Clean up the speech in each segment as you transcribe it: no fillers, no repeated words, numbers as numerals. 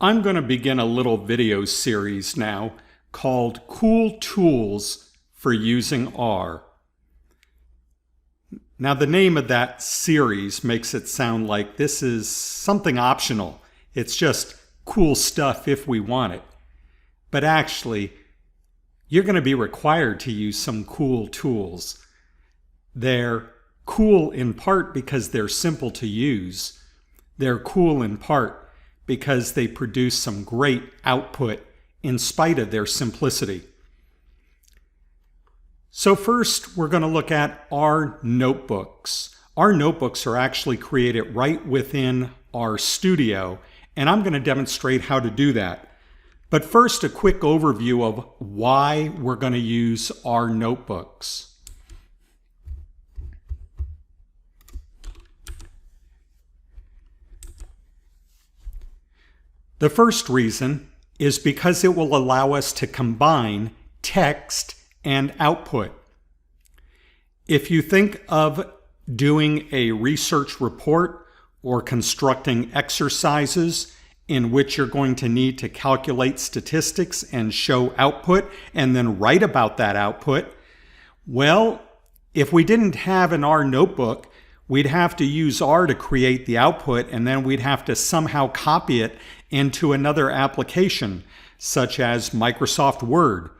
I'm going to begin a little video series now called Cool Tools for Using R. Now the name of that series makes it sound like this is something optional. It's just cool stuff if we want it. But actually, you're going to be required to use some cool tools. They're cool in part because they're simple to use. They're cool in part because they produce some great output in spite of their simplicity. So first, we're going to look at R notebooks. R notebooks are actually created right within RStudio, and I'm going to demonstrate how to do that. But first, a quick overview of why we're going to use R notebooks. The first reason is because it will allow us to combine text and output. If you think of doing a research report or constructing exercises in which you're going to need to calculate statistics and show output and then write about that output, well, if we didn't have an R notebook, we'd have to use R to create the output, and then we'd have to somehow copy it into another application, such as Microsoft Word.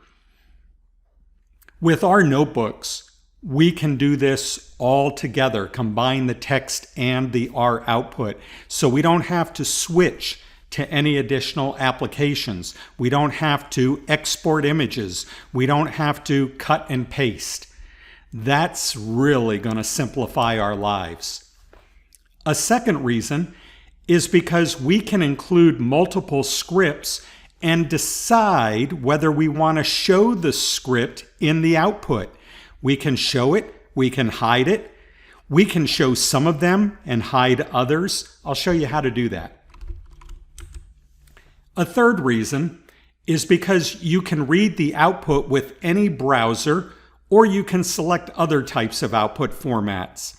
With R notebooks, we can do this all together, combine the text and the R output, so we don't have to switch to any additional applications. We don't have to export images. We don't have to cut and paste. That's really going to simplify our lives. A second reason is because we can include multiple scripts and decide whether we want to show the script in the output. We can show it, we can hide it, we can show some of them and hide others. I'll show you how to do that. A third reason is because you can read the output with any browser, or you can select other types of output formats.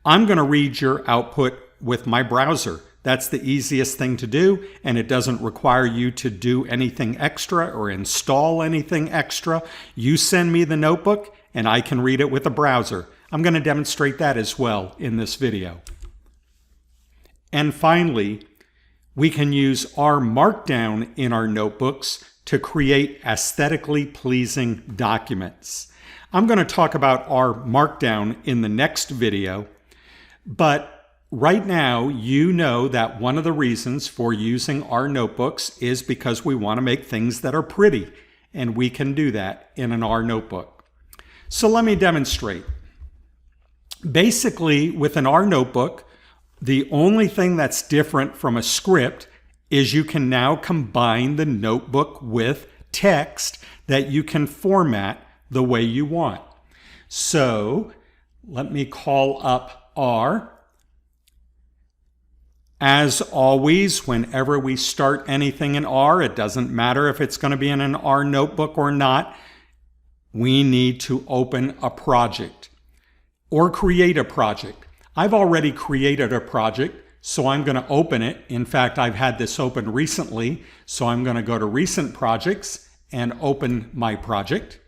I'm going to read your output with my browser. That's the easiest thing to do, and it doesn't require you to do anything extra or install anything extra. You send me the notebook, and I can read it with a browser. I'm going to demonstrate that as well in this video. And finally, we can use R Markdown in our notebooks to create aesthetically pleasing documents. I'm going to talk about R Markdown in the next video, but right now you know that one of the reasons for using R notebooks is because we want to make things that are pretty, and we can do that in an R notebook. So let me demonstrate. Basically, with an R notebook, the only thing that's different from a script is you can now combine the notebook with text that you can format the way you want. So let me call up R. As always, whenever we start anything in R, it doesn't matter if it's going to be in an R notebook or not, we need to open a project or create a project. I've already created a project, so I'm going to open it. In fact, I've had this open recently, so I'm going to go to Recent Projects and open my project.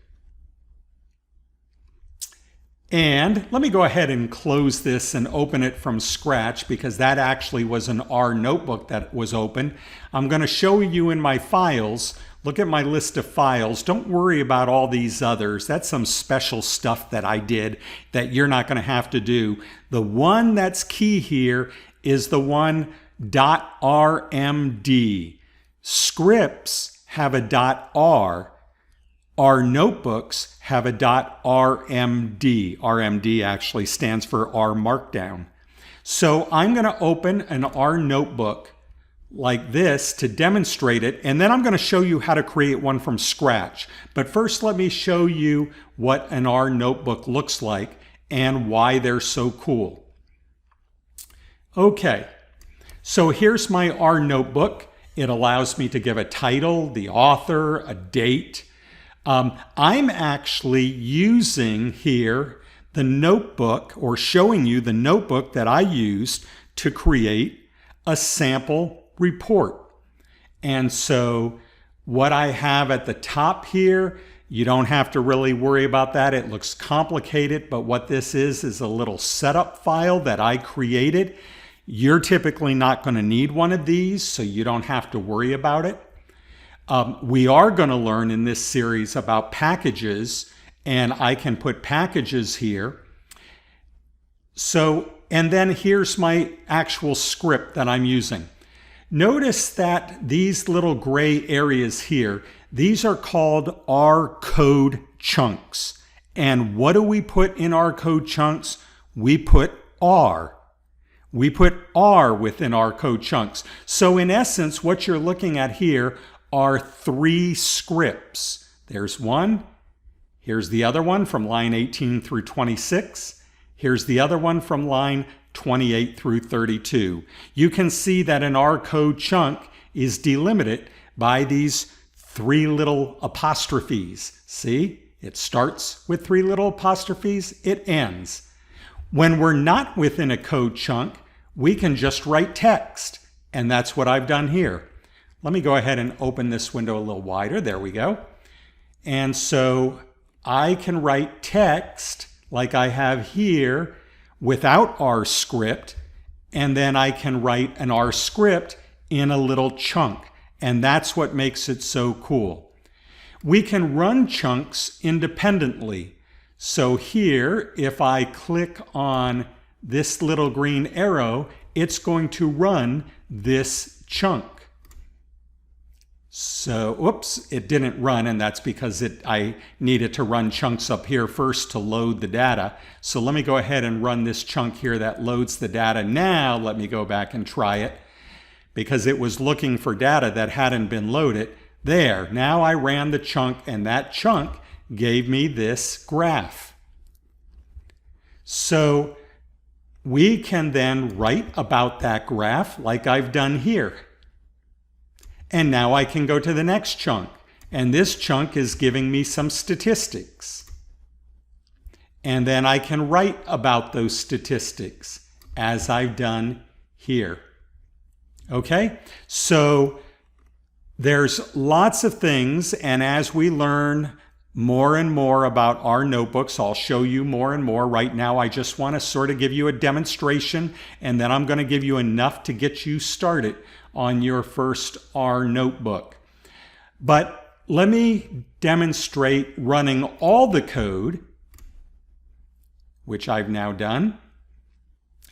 And let me go ahead and close this and open it from scratch, because that actually was an R notebook that was open. I'm going to show you in my files. Look at my list of files. Don't worry about all these others. That's some special stuff that I did that you're not going to have to do. The one that's key here is the one .rmd. Scripts have a .r. R notebooks have a .rmd. RMD actually stands for R Markdown. So I'm going to open an R notebook like this to demonstrate it, and then I'm going to show you how to create one from scratch. But first, let me show you what an R notebook looks like and why they're so cool. Okay, so here's my R notebook. It allows me to give a title, the author, a date. I'm actually using here the notebook, or showing you the notebook that I used to create a sample report. And so what I have at the top here, you don't have to really worry about that. It looks complicated, but what this is a little setup file that I created. You're typically not going to need one of these, so you don't have to worry about it. We are going to learn in this series about packages, and I can put packages here. So, and then here's my actual script that I'm using. Notice that these little gray areas here, these are called our code chunks. And what do we put in our code chunks? We put R. We put R within our code chunks. So in essence, what you're looking at here are 3 scripts. There's one. Here's the other one from line 18 through 26. Here's the other one from line 28 through 32. You can see that an R code chunk is delimited by these 3 little apostrophes. See? It starts with 3 little apostrophes. It ends. When we're not within a code chunk, we can just write text. And that's what I've done here. Let me go ahead and open this window a little wider. There we go. And so I can write text like I have here without R script, and then I can write an R script in a little chunk. And that's what makes it so cool. We can run chunks independently. So here, if I click on this little green arrow, it's going to run this chunk. So, oops, it didn't run, and that's because I needed to run chunks up here first to load the data. So let me go ahead and run this chunk here that loads the data. Now let me go back and try it because it was looking for data that hadn't been loaded. There, now I ran the chunk, and that chunk gave me this graph. So we can then write about that graph like I've done here. And now I can go to the next chunk. And this chunk is giving me some statistics. And then I can write about those statistics as I've done here. Okay? So there's lots of things, and as we learn more and more about our notebooks, I'll show you more and more. Right now, I just want to sort of give you a demonstration, and then I'm going to give you enough to get you started on your first R notebook. But let me demonstrate running all the code, which I've now done.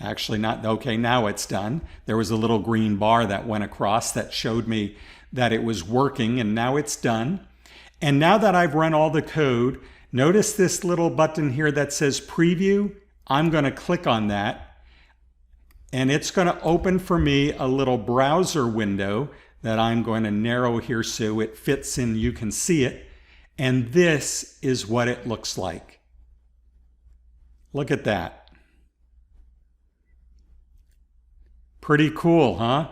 Actually not, okay, now it's done. There was a little green bar that went across that showed me that it was working, and now it's done. And now that I've run all the code, notice this little button here that says preview. I'm going to click on that, and it's going to open for me a little browser window that I'm going to narrow here so it fits in, you can see it. And this is what it looks like. Look at that. Pretty cool, huh?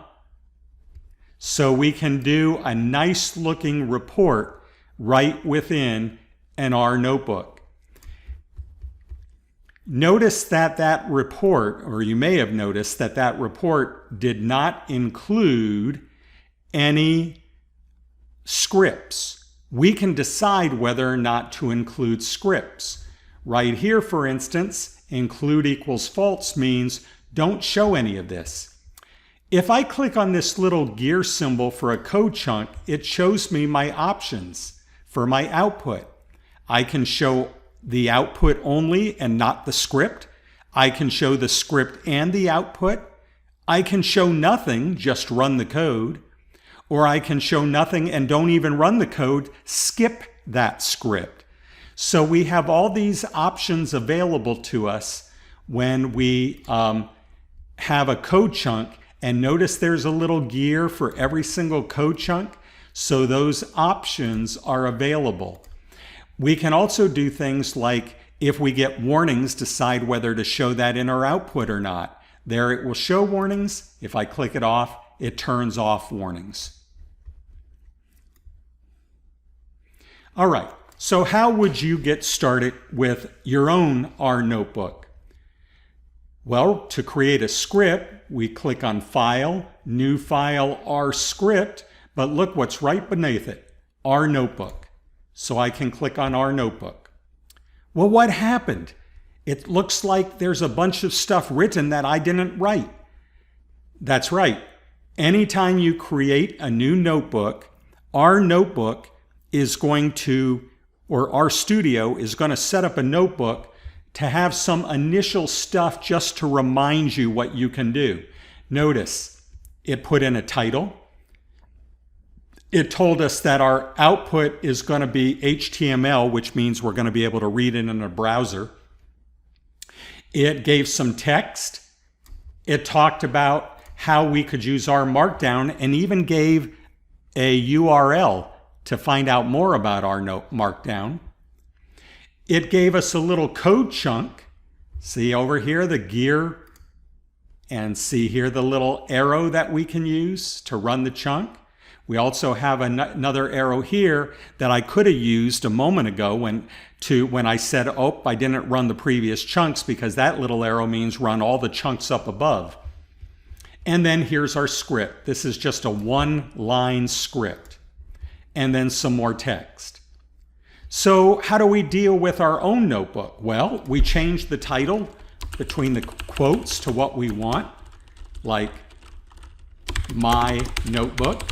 So we can do a nice looking report right within an R notebook. Notice that that report, or you may have noticed that that report did not include any scripts. We can decide whether or not to include scripts. Right here, for instance, include equals false means don't show any of this. If I click on this little gear symbol for a code chunk, it shows me my options for my output. I can show the output only and not the script. I can show the script and the output. I can show nothing, just run the code. Or I can show nothing and don't even run the code, skip that script. So we have all these options available to us when we have a code chunk. And notice there's a little gear for every single code chunk. So those options are available. We can also do things like, if we get warnings, decide whether to show that in our output or not. There it will show warnings. If I click it off, it turns off warnings. All right, so how would you get started with your own R notebook? Well, to create a script, we click on File, New File, R Script. But look what's right beneath it, Our Notebook. So I can click on Our Notebook. Well, what happened? It looks like there's a bunch of stuff written that I didn't write. That's right. Anytime you create a new notebook, Our Notebook is going to, or Our Studio is going to set up a notebook to have some initial stuff just to remind you what you can do. Notice, it put in a title. It told us that our output is going to be HTML, which means we're going to be able to read it in a browser. It gave some text. It talked about how we could use our Markdown and even gave a URL to find out more about our Markdown. It gave us a little code chunk. See over here the gear, and see here the little arrow that we can use to run the chunk. We also have another arrow here that I could have used a moment ago when I said, oh, I didn't run the previous chunks, because that little arrow means run all the chunks up above. And then here's our script. This is just a one-line script. And then some more text. So how do we deal with our own notebook? Well, we change the title between the quotes to what we want, like My Notebook.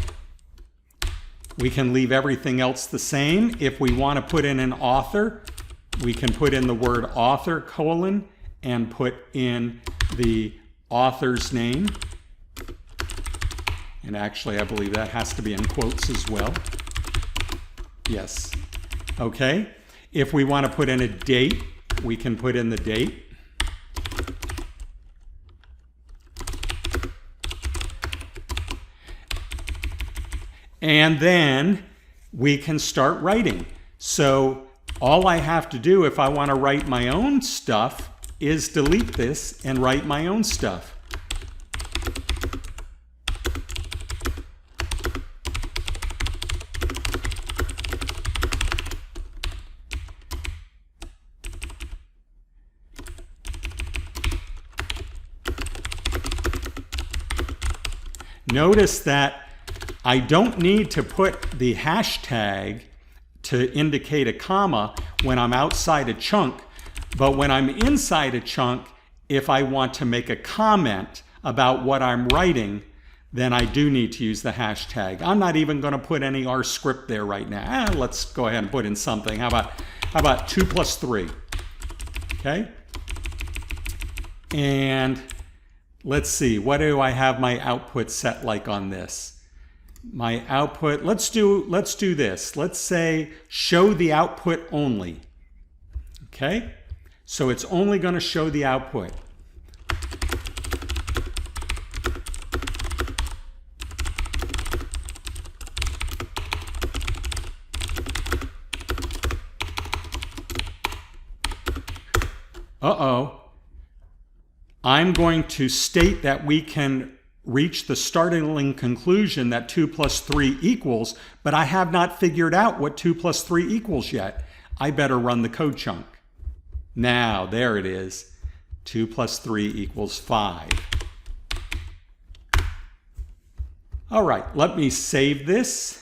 We can leave everything else the same. If we want to put in an author, we can put in the word author, colon, and put in the author's name. And actually, I believe that has to be in quotes as well. Yes. Okay. If we want to put in a date, we can put in the date. And then we can start writing. So all I have to do if I want to write my own stuff is delete this and write my own stuff. Notice that I don't need to put the hashtag to indicate a comma when I'm outside a chunk, but when I'm inside a chunk, if I want to make a comment about what I'm writing, then I do need to use the hashtag. I'm not even going to put any R script there right now. Let's go ahead and put in something. How about 2 plus 3? Okay. And let's see, what do I have my output set like on this? My output, let's do this. Let's say show the output only. Okay? So it's only going to show the output. Uh-oh. I'm going to state that we can reach the startling conclusion that 2 plus 3 equals, but I have not figured out what 2 plus 3 equals yet. I better run the code chunk. Now, there it is. 2 plus 3 equals 5. All right, let me save this.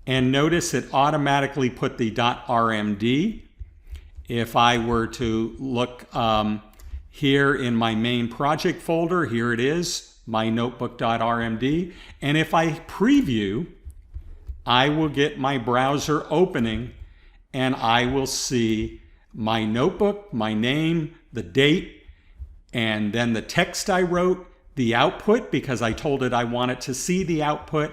And notice it automatically put the .rmd. If I were to look here in my main project folder, here it is, my notebook.rmd. And if I preview, I will get my browser opening and I will see my notebook, my name, the date, and then the text I wrote, the output, because I told it I wanted to see the output,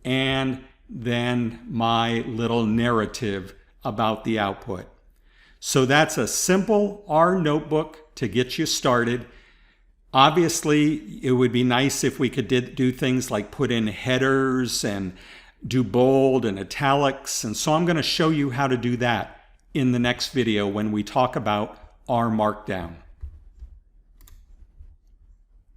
and then my little narrative about the output. So that's a simple R notebook to get you started. Obviously, it would be nice if we could do things like put in headers and do bold and italics. And so I'm going to show you how to do that in the next video when we talk about R Markdown.